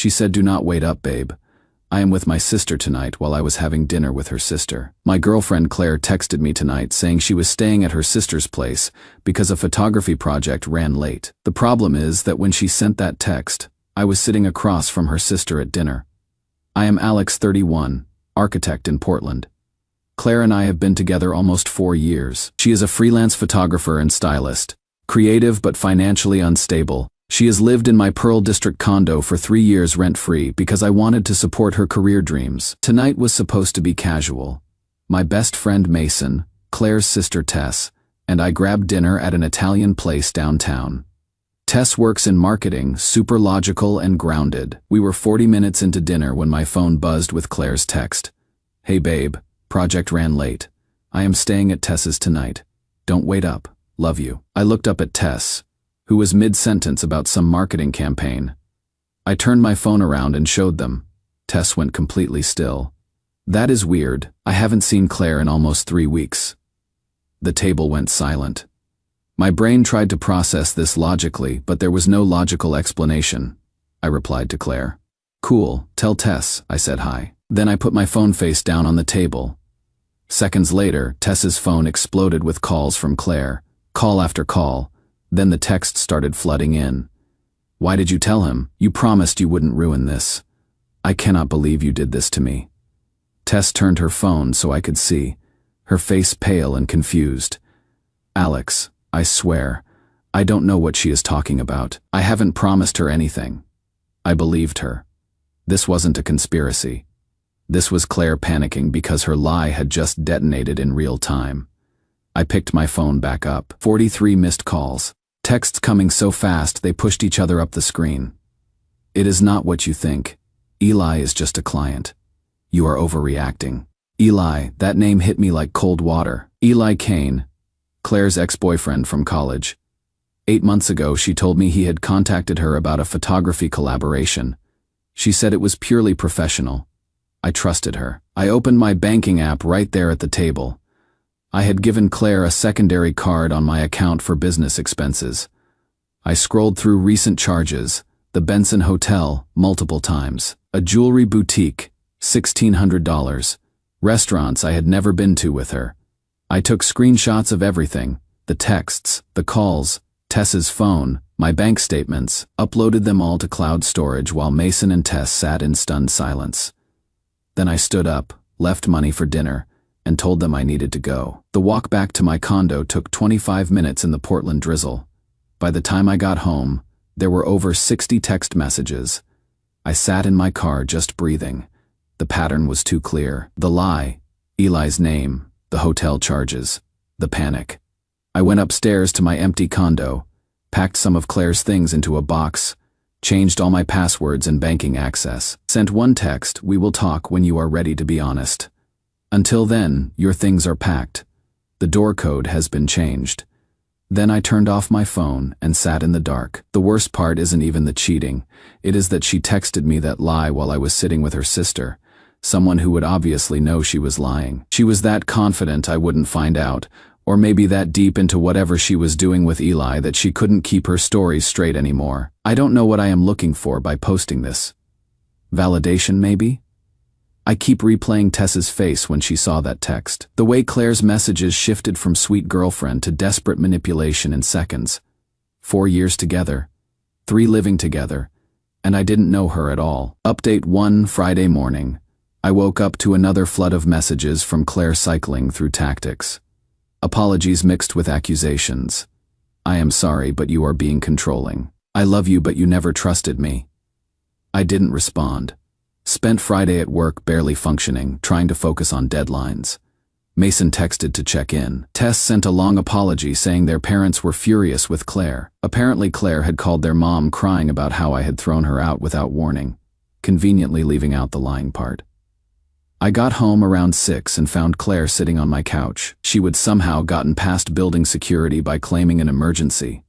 She said, "Do not wait up, babe. I am with my sister tonight while I was having dinner with her sister." My girlfriend Claire texted me tonight saying she was staying at her sister's place because a photography project ran late. The problem is that when she sent that text, I was sitting across from her sister at dinner. I am Alex, 31, architect in Portland. Claire and I have been together almost 4 years. She is a freelance photographer and stylist, creative but financially unstable. She has lived in my Pearl District condo for 3 years rent-free because I wanted to support her career dreams. Tonight was supposed to be casual. My best friend Mason, Claire's sister Tess, and I grabbed dinner at an Italian place downtown. Tess works in marketing, super logical and grounded. We were 40 minutes into dinner when my phone buzzed with Claire's text. "Hey babe, project ran late. I am staying at Tess's tonight. Don't wait up. Love you." I looked up at Tess, who was mid-sentence about some marketing campaign. I turned my phone around and showed them. Tess went completely still. "That is weird. I haven't seen Claire in almost 3 weeks." The table went silent. My brain tried to process this logically, but there was no logical explanation. I replied to Claire. "Cool, tell Tess," I said hi. Then I put my phone face down on the table. Seconds later, Tess's phone exploded with calls from Claire, call after call. Then the text started flooding in. "Why did you tell him? You promised you wouldn't ruin this. I cannot believe you did this to me." Tess turned her phone so I could see, her face pale and confused. "Alex, I swear, I don't know what she is talking about. I haven't promised her anything." I believed her. This wasn't a conspiracy. This was Claire panicking because her lie had just detonated in real time. I picked my phone back up. 43 missed calls. Texts coming so fast they pushed each other up the screen. "It is not what you think. Eli is just a client. You are overreacting." Eli, that name hit me like cold water. Eli Kane, Claire's ex-boyfriend from college. 8 months ago, she told me he had contacted her about a photography collaboration. She said it was purely professional. I trusted her. I opened my banking app right there at the table. I had given Claire a secondary card on my account for business expenses. I scrolled through recent charges, the Benson Hotel, multiple times, a jewelry boutique, $1,600, restaurants I had never been to with her. I took screenshots of everything, the texts, the calls, Tess's phone, my bank statements, uploaded them all to cloud storage while Mason and Tess sat in stunned silence. Then I stood up, left money for dinner, and told them I needed to go. The walk back to my condo took 25 minutes in the Portland drizzle. By the time I got home, there were over 60 text messages. I sat in my car just breathing. The pattern was too clear. The lie, Eli's name, the hotel charges, the panic. I went upstairs to my empty condo, packed some of Claire's things into a box, changed all my passwords and banking access, sent one text, "We will talk when you are ready to be honest. Until then, your things are packed. The door code has been changed." Then I turned off my phone and sat in the dark. The worst part isn't even the cheating. It is that she texted me that lie while I was sitting with her sister, someone who would obviously know she was lying. She was that confident I wouldn't find out, or maybe that deep into whatever she was doing with Eli that she couldn't keep her stories straight anymore. I don't know what I am looking for by posting this. Validation, maybe? I keep replaying Tess's face when she saw that text. The way Claire's messages shifted from sweet girlfriend to desperate manipulation in seconds. 4 years together, 3 living together, and I didn't know her at all. Update 1, Friday morning. I woke up to another flood of messages from Claire cycling through tactics. Apologies mixed with accusations. "I am sorry, but you are being controlling. I love you, but you never trusted me." I didn't respond. Spent Friday at work barely functioning, trying to focus on deadlines. Mason texted to check in. Tess sent a long apology saying their parents were furious with Claire. Apparently Claire had called their mom crying about how I had thrown her out without warning, conveniently leaving out the lying part. I got home around 6 and found Claire sitting on my couch. She would somehow gotten past building security by claiming an emergency.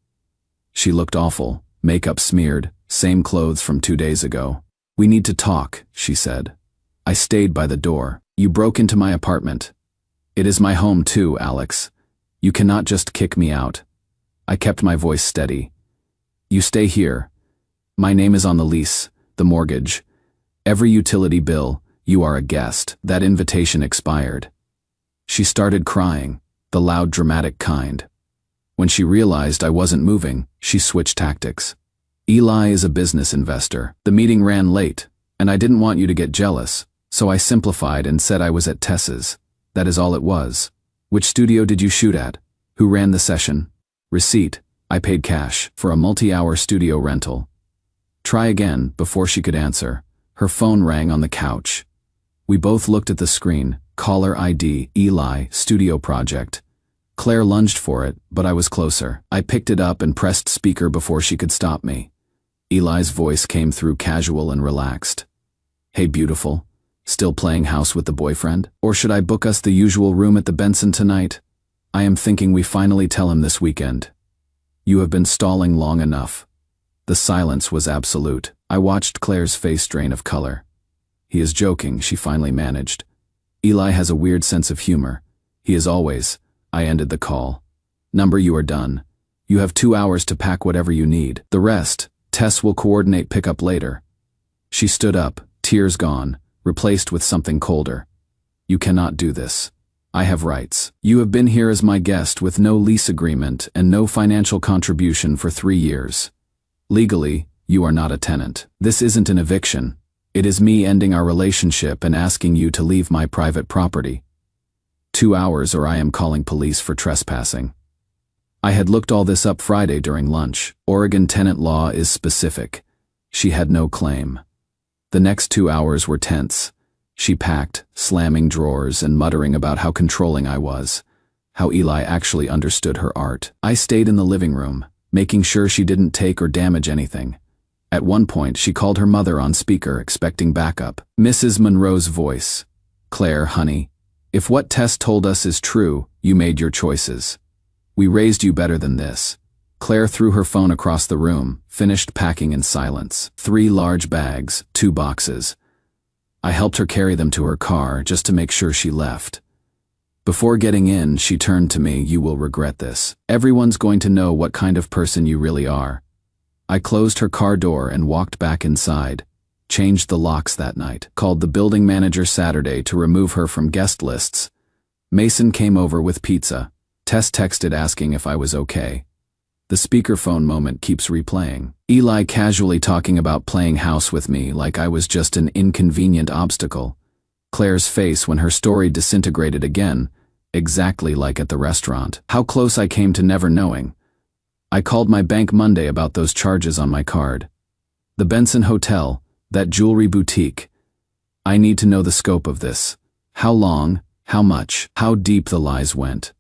She looked awful, makeup smeared, same clothes from 2 days ago. "We need to talk," she said. I stayed by the door. "You broke into my apartment. It is my home too, Alex. You cannot just kick me out." I kept my voice steady. "You stay here. My name is on the lease. the mortgage, every utility bill. You are a guest. That invitation expired. She started crying, the loud, dramatic kind. When she realized I wasn't moving, she switched tactics. Eli is a business investor. The meeting ran late, and I didn't want you to get jealous, so I simplified and said I was at Tess's. That is all it was. Which studio did you shoot at? Who ran the session? Receipt. I paid cash for a multi-hour studio rental. Try again. Before she could answer, her phone rang on the couch. We both looked at the screen. Caller ID, Eli, studio project. Claire lunged for it, but I was closer. I picked it up and pressed speaker before she could stop me. Eli's voice came through casual and relaxed. Hey beautiful, still playing house with the boyfriend? Or should I book us the usual room at the Benson tonight? I am thinking we finally tell him this weekend. You have been stalling long enough. The silence was absolute. I watched Claire's face drain of color. He is joking, she finally managed. Eli has a weird sense of humor. He is always. I ended the call. Number, you are done. You have 2 hours to pack whatever you need. The rest, Tess will coordinate pickup later. She stood up, tears gone, replaced with something colder. You cannot do this. I have rights. You have been here as my guest with no lease agreement and no financial contribution for 3 years. Legally, you are not a tenant. This isn't an eviction. It is me ending our relationship and asking you to leave my private property. 2 hours or I am calling police for trespassing. I had looked all this up Friday during lunch. Oregon tenant law is specific. She had no claim. The next 2 hours were tense. She packed, slamming drawers and muttering about how controlling I was, how Eli actually understood her art. I stayed in the living room, making sure she didn't take or damage anything. At one point, she called her mother on speaker, expecting backup. Mrs. Monroe's voice. Claire, honey, if what Tess told us is true, you made your choices. We raised you better than this. Claire threw her phone across the room, finished packing in silence. 3 large bags, 2 boxes. I helped her carry them to her car just to make sure she left. Before getting in, she turned to me, you will regret this. Everyone's going to know what kind of person you really are. I closed her car door and walked back inside, changed the locks that night, called the building manager Saturday to remove her from guest lists. Mason came over with pizza. Tess texted asking if I was okay. The speakerphone moment keeps replaying. Eli casually talking about playing house with me like I was just an inconvenient obstacle. Claire's face when her story disintegrated again, exactly like at the restaurant. How close I came to never knowing. I called my bank Monday about those charges on my card. The Benson Hotel, that jewelry boutique. I need to know the scope of this. How long, how much, how deep the lies went.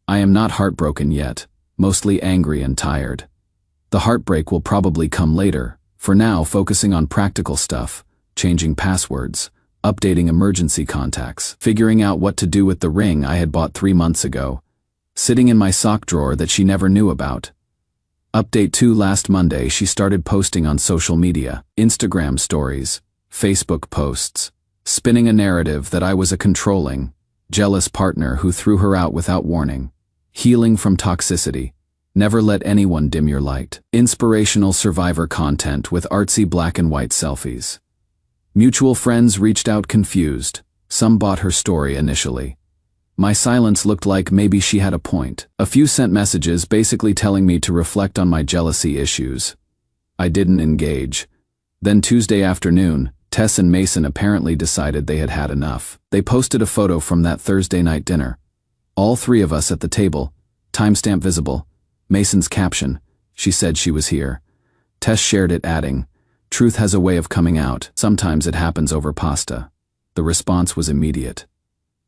I am not heartbroken yet, mostly angry and tired. The heartbreak will probably come later, for now focusing on practical stuff, changing passwords, updating emergency contacts, figuring out what to do with the ring I had bought 3 months ago, sitting in my sock drawer that she never knew about. Update 2: last Monday she started posting on social media, Instagram stories, Facebook posts, spinning a narrative that I was a controlling, jealous partner who threw her out without warning. Healing from toxicity. Never let anyone dim your light. Inspirational survivor content with artsy black and white selfies. Mutual friends reached out confused. Some bought her story initially. My silence looked like maybe she had a point. A few sent messages basically telling me to reflect on my jealousy issues. I didn't engage. Then Tuesday afternoon, Tess and Mason apparently decided they had had enough. They posted a photo from that Thursday night dinner. All 3 of us at the table, timestamp visible. Mason's caption, she said she was here. Tess shared it adding, truth has a way of coming out, sometimes it happens over pasta. The response was immediate.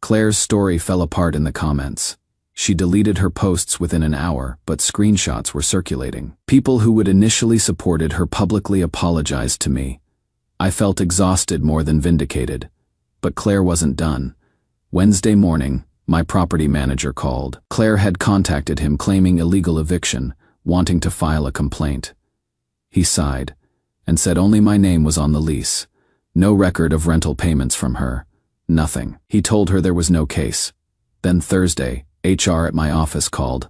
Claire's story fell apart in the comments. She deleted her posts within an hour, but screenshots were circulating. People who had initially supported her publicly apologized to me. I felt exhausted more than vindicated. But Claire wasn't done. Wednesday morning, my property manager called. Claire had contacted him claiming illegal eviction, wanting to file a complaint. He sighed and said only my name was on the lease. No record of rental payments from her. Nothing. He told her there was no case. Then Thursday, HR at my office called.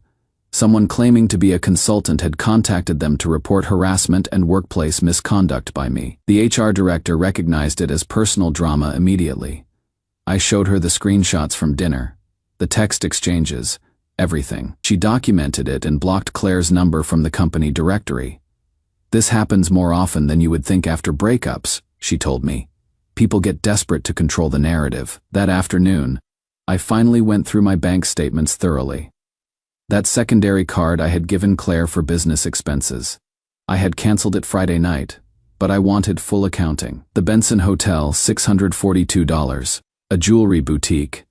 Someone claiming to be a consultant had contacted them to report harassment and workplace misconduct by me. The HR director recognized it as personal drama immediately. I showed her the screenshots from dinner, the text exchanges, everything. She documented it and blocked Claire's number from the company directory. This happens more often than you would think after breakups, she told me. People get desperate to control the narrative. That afternoon, I finally went through my bank statements thoroughly. That secondary card I had given Claire for business expenses. I had canceled it Friday night, but I wanted full accounting. The Benson Hotel, $642. A jewelry boutique,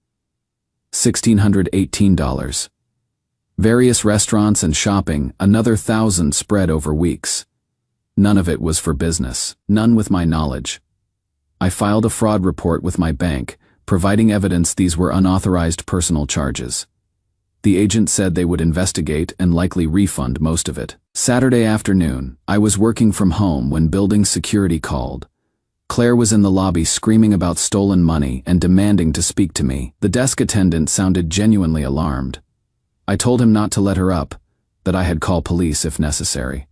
$1,618. Various restaurants and shopping, another $1,000 spread over weeks. None of it was for business, none with my knowledge. I filed a fraud report with my bank, providing evidence these were unauthorized personal charges. The agent said they would investigate and likely refund most of it. Saturday afternoon, I was working from home when building security called. Claire was in the lobby screaming about stolen money and demanding to speak to me. The desk attendant sounded genuinely alarmed. I told him not to let her up, that I had call police if necessary.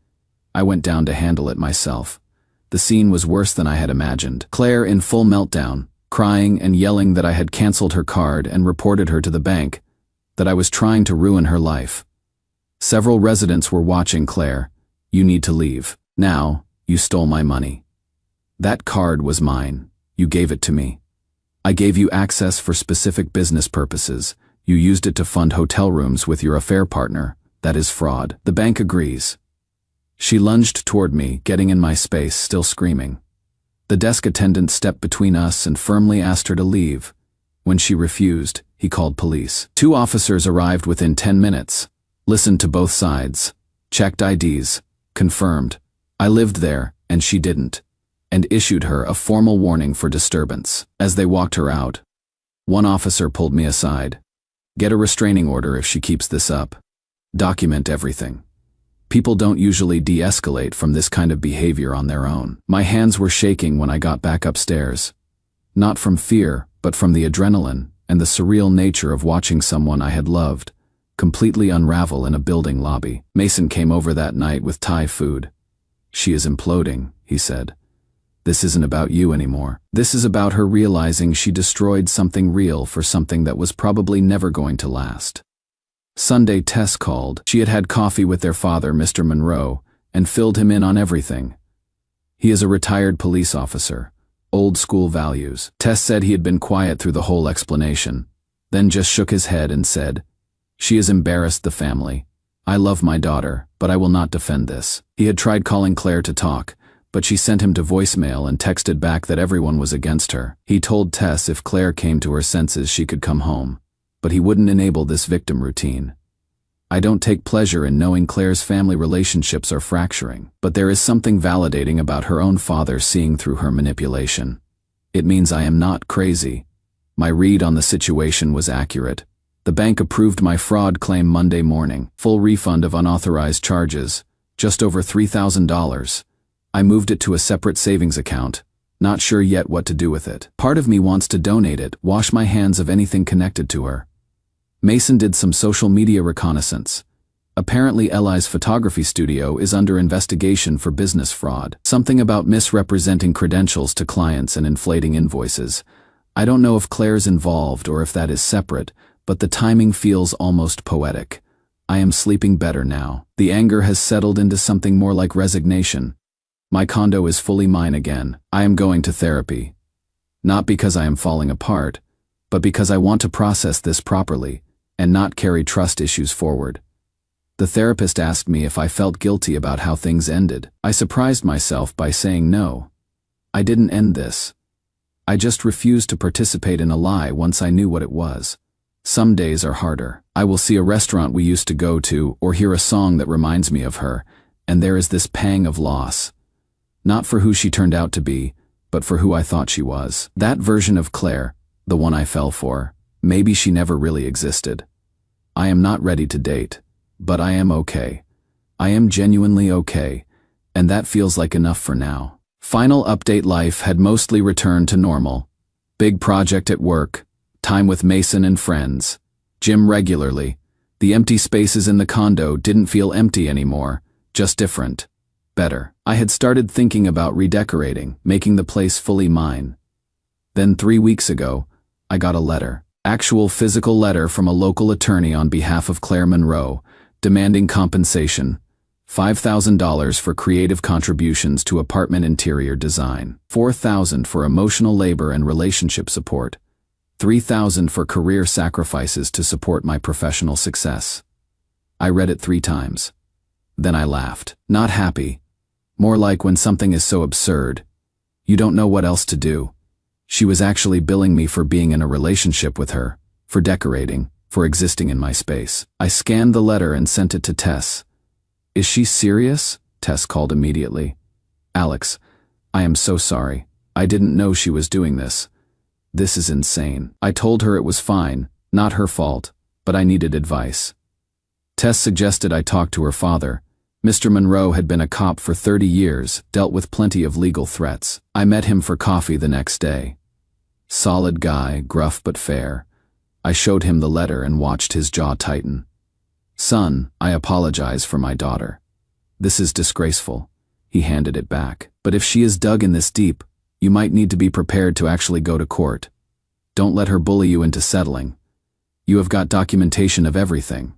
I went down to handle it myself. The scene was worse than I had imagined. Claire in full meltdown, crying and yelling that I had canceled her card and reported her to the bank, that I was trying to ruin her life. Several residents were watching Claire. You need to leave. Now, you stole my money. That card was mine. You gave it to me. I gave you access for specific business purposes. You used it to fund hotel rooms with your affair partner. That is fraud. The bank agrees. She lunged toward me, getting in my space, still screaming. The desk attendant stepped between us and firmly asked her to leave. When she refused, he called police. 2 officers arrived within 10 minutes, listened to both sides, checked IDs, confirmed I lived there and she didn't, and issued her a formal warning for disturbance. As they walked her out, one officer pulled me aside. Get a restraining order if she keeps this up. Document everything. People don't usually de-escalate from this kind of behavior on their own. My hands were shaking when I got back upstairs. Not from fear, but from the adrenaline and the surreal nature of watching someone I had loved completely unravel in a building lobby. Mason came over that night with Thai food. She is imploding, he said. This isn't about you anymore. This is about her realizing she destroyed something real for something that was probably never going to last. Sunday, Tess called. She had had coffee with their father, Mr. Monroe, and filled him in on everything. He is a retired police officer. Old school values. Tess said he had been quiet through the whole explanation, then just shook his head and said, She has embarrassed the family. I love my daughter, but I will not defend this. He had tried calling Claire to talk, but she sent him to voicemail and texted back that everyone was against her. He told Tess if Claire came to her senses she could come home, but he wouldn't enable this victim routine. I don't take pleasure in knowing Claire's family relationships are fracturing, but there is something validating about her own father seeing through her manipulation. It means I am not crazy. My read on the situation was accurate. The bank approved my fraud claim Monday morning, full refund of unauthorized charges, just over $3,000. I moved it to a separate savings account, not sure yet what to do with it. Part of me wants to donate it, wash my hands of anything connected to her. Mason did some social media reconnaissance. Apparently Eli's photography studio is under investigation for business fraud. Something about misrepresenting credentials to clients and inflating invoices. I don't know if Claire's involved or if that is separate, but the timing feels almost poetic. I am sleeping better now. The anger has settled into something more like resignation. My condo is fully mine again. I am going to therapy. Not because I am falling apart, but because I want to process this properly and not carry trust issues forward. The therapist asked me if I felt guilty about how things ended. I surprised myself by saying no. I didn't end this. I just refused to participate in a lie once I knew what it was. Some days are harder. I will see a restaurant we used to go to or hear a song that reminds me of her, and there is this pang of loss. Not for who she turned out to be, but for who I thought she was. That version of Claire, the one I fell for, maybe she never really existed. I am not ready to date, but I am okay. I am genuinely okay, and that feels like enough for now. Final update: life had mostly returned to normal. Big project at work, time with Mason and friends, gym regularly, The empty spaces in the condo didn't feel empty anymore, just different. Better. I had started thinking about redecorating, making the place fully mine. Then 3 weeks ago, I got a letter. Actual physical letter from a local attorney on behalf of Claire Monroe, demanding compensation. $5,000 for creative contributions to apartment interior design. $4,000 for emotional labor and relationship support. $3,000 for career sacrifices to support my professional success. I read it 3 times. Then I laughed. Not happy. More like when something is so absurd, you don't know what else to do. She was actually billing me for being in a relationship with her, for decorating, for existing in my space. I scanned the letter and sent it to Tess. Is she serious? Tess called immediately. Alex, I am so sorry. I didn't know she was doing this. This is insane. I told her it was fine, not her fault, but I needed advice. Tess suggested I talk to her father. Mr. Monroe had been a cop for 30 years, dealt with plenty of legal threats. I met him for coffee the next day. Solid guy, gruff but fair. I showed him the letter and watched his jaw tighten. Son, I apologize for my daughter. This is disgraceful. He handed it back. But if she is dug in this deep, you might need to be prepared to actually go to court. Don't let her bully you into settling. You have got documentation of everything.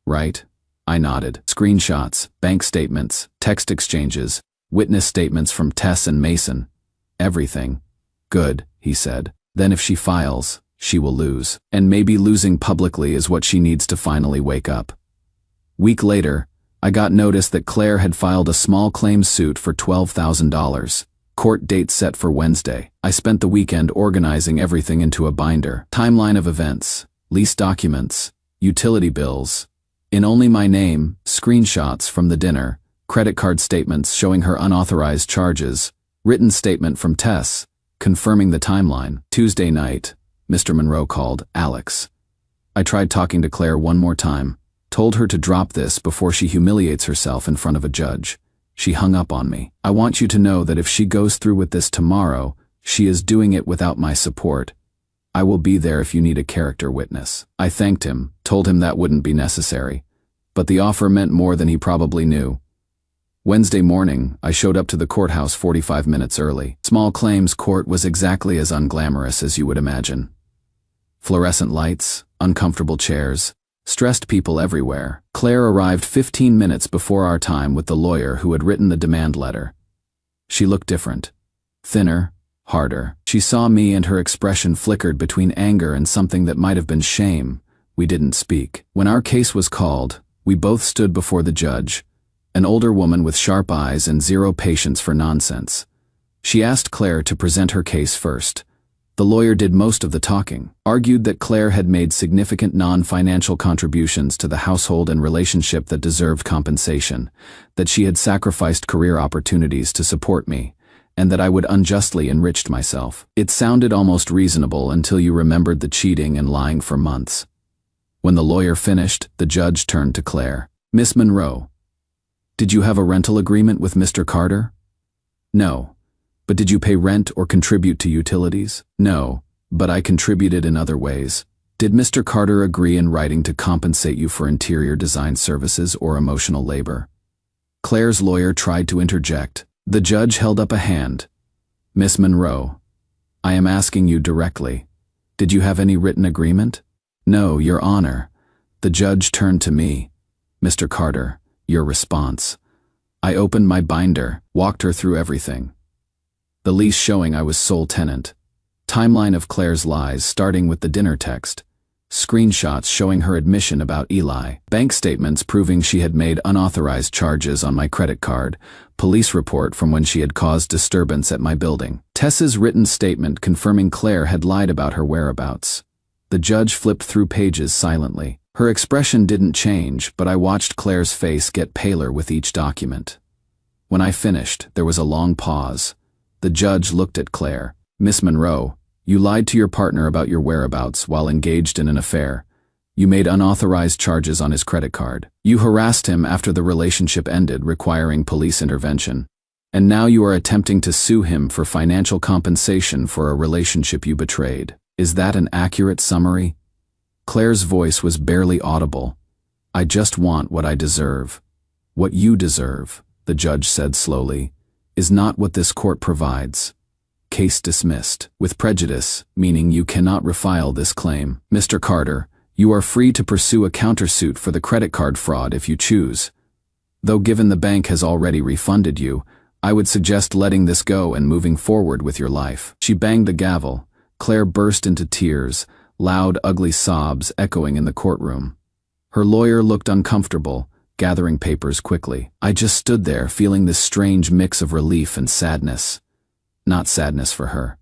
Right? I nodded. Screenshots, bank statements, text exchanges, witness statements from Tess and Mason. Everything. Good, he said. Then if she files, she will lose. And maybe losing publicly is what she needs to finally wake up. Week later, I got notice that Claire had filed a small claims suit for $12,000. Court date set for Wednesday. I spent the weekend organizing everything into a binder. Timeline of events, lease documents, utility bills. In only my name, screenshots from the dinner, credit card statements showing her unauthorized charges, written statement from Tess, confirming the timeline. Tuesday night, Mr. Monroe called. Alex. I tried talking to Claire one more time, told her to drop this before she humiliates herself in front of a judge. She hung up on me. I want you to know that if she goes through with this tomorrow, she is doing it without my support. I will be there if you need a character witness. I thanked him, told him that wouldn't be necessary. But the offer meant more than he probably knew. Wednesday morning, I showed up to the courthouse 45 minutes early. Small claims court was exactly as unglamorous as you would imagine. Fluorescent lights, uncomfortable chairs, stressed people everywhere. Claire arrived 15 minutes before our time with the lawyer who had written the demand letter. She looked different. Thinner, harder. She saw me and her expression flickered between anger and something that might have been shame. We didn't speak. When our case was called, we both stood before the judge, an older woman with sharp eyes and zero patience for nonsense. She asked Claire to present her case first. The lawyer did most of the talking, argued that Claire had made significant non-financial contributions to the household and relationship that deserved compensation, that she had sacrificed career opportunities to support me, and that I would unjustly enriched myself. It sounded almost reasonable until you remembered the cheating and lying for months. When the lawyer finished, the judge turned to Claire. Miss Monroe, did you have a rental agreement with Mr. Carter? No. But did you pay rent or contribute to utilities? No, but I contributed in other ways. Did Mr. Carter agree in writing to compensate you for interior design services or emotional labor? Claire's lawyer tried to interject. The judge held up a hand. Miss Monroe, I am asking you directly. Did you have any written agreement? No, Your Honor. The judge turned to me. Mr. Carter, your response. I opened my binder, walked her through everything. The lease showing I was sole tenant. Timeline of Claire's lies starting with the dinner text. Screenshots showing her admission about Eli. Bank statements proving she had made unauthorized charges on my credit card. Police report from when she had caused disturbance at my building. Tess's written statement confirming Claire had lied about her whereabouts. The judge flipped through pages silently. Her expression didn't change, but I watched Claire's face get paler with each document. When I finished, there was a long pause. The judge looked at Claire. Miss Monroe, you lied to your partner about your whereabouts while engaged in an affair. You made unauthorized charges on his credit card. You harassed him after the relationship ended, requiring police intervention. And now you are attempting to sue him for financial compensation for a relationship you betrayed. Is that an accurate summary? Claire's voice was barely audible. I just want what I deserve. What you deserve, the judge said slowly, is not what this court provides. Case dismissed. With prejudice, meaning you cannot refile this claim. Mr. Carter, you are free to pursue a countersuit for the credit card fraud if you choose. Though given the bank has already refunded you, I would suggest letting this go and moving forward with your life. She banged the gavel. Claire burst into tears, loud, ugly sobs echoing in the courtroom. Her lawyer looked uncomfortable, gathering papers quickly. I just stood there feeling this strange mix of relief and sadness. Not sadness for her.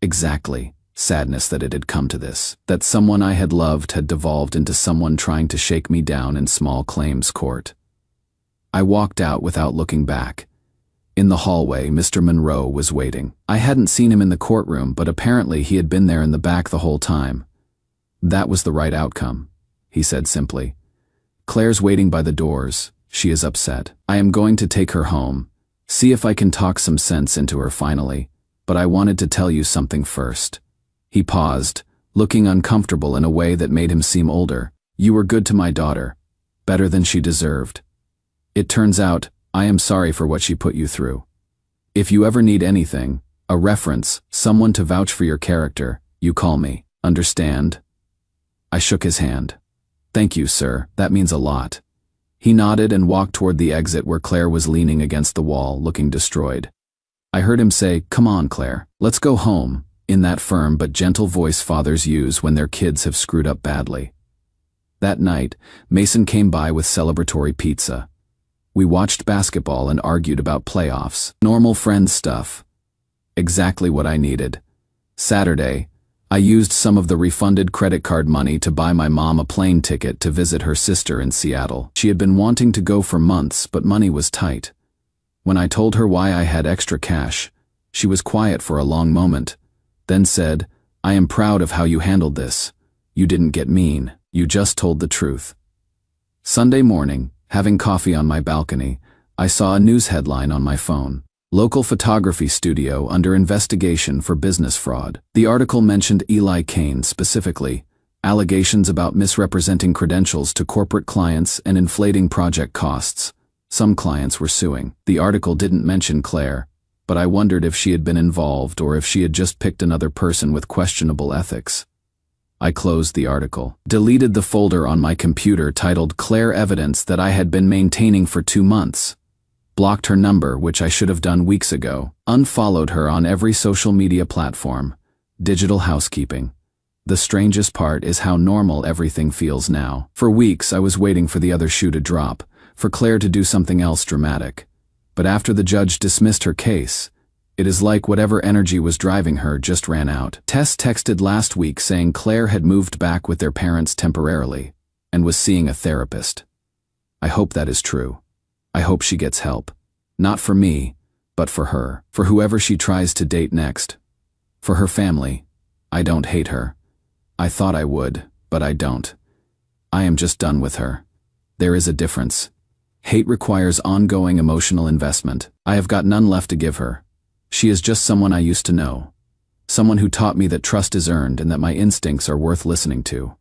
Exactly. Sadness that it had come to this. That someone I had loved had devolved into someone trying to shake me down in small claims court. I walked out without looking back. In the hallway, Mr. Monroe was waiting. I hadn't seen him in the courtroom, but apparently he had been there in the back the whole time. That was the right outcome, he said simply. Claire's waiting by the doors. She is upset. I am going to take her home, see if I can talk some sense into her finally, but I wanted to tell you something first. He paused, looking uncomfortable in a way that made him seem older. You were good to my daughter, better than she deserved. It turns out, I am sorry for what she put you through. If you ever need anything, a reference, someone to vouch for your character, you call me. Understand? I shook his hand. Thank you, sir, that means a lot. He nodded and walked toward the exit where Claire was leaning against the wall, looking destroyed. I heard him say, "Come on, Claire, let's go home," in that firm but gentle voice fathers use when their kids have screwed up badly. That night, Mason came by with celebratory pizza. We watched basketball and argued about playoffs. Normal friend stuff. Exactly what I needed. Saturday, I used some of the refunded credit card money to buy my mom a plane ticket to visit her sister in Seattle. She had been wanting to go for months, but money was tight. When I told her why I had extra cash, she was quiet for a long moment, then said, "I am proud of how you handled this. You didn't get mean, you just told the truth." Sunday morning, having coffee on my balcony, I saw a news headline on my phone. Local photography studio under investigation for business fraud. The article mentioned Eli Kane specifically, allegations about misrepresenting credentials to corporate clients and inflating project costs. Some clients were suing. The article didn't mention Claire, but I wondered if she had been involved or if she had just picked another person with questionable ethics. I closed the article, deleted the folder on my computer titled Claire Evidence that I had been maintaining for 2 months, blocked her number, which I should have done weeks ago, unfollowed her on every social media platform. Digital housekeeping. The strangest part is how normal everything feels now. For weeks I was waiting for the other shoe to drop, for Claire to do something else dramatic. But after the judge dismissed her case, it is like whatever energy was driving her just ran out. Tess texted last week saying Claire had moved back with their parents temporarily and was seeing a therapist. I hope that is true. I hope she gets help. Not for me, but for her. For whoever she tries to date next. For her family. I don't hate her. I thought I would, but I don't. I am just done with her. There is a difference. Hate requires ongoing emotional investment. I have got none left to give her. She is just someone I used to know. Someone who taught me that trust is earned and that my instincts are worth listening to.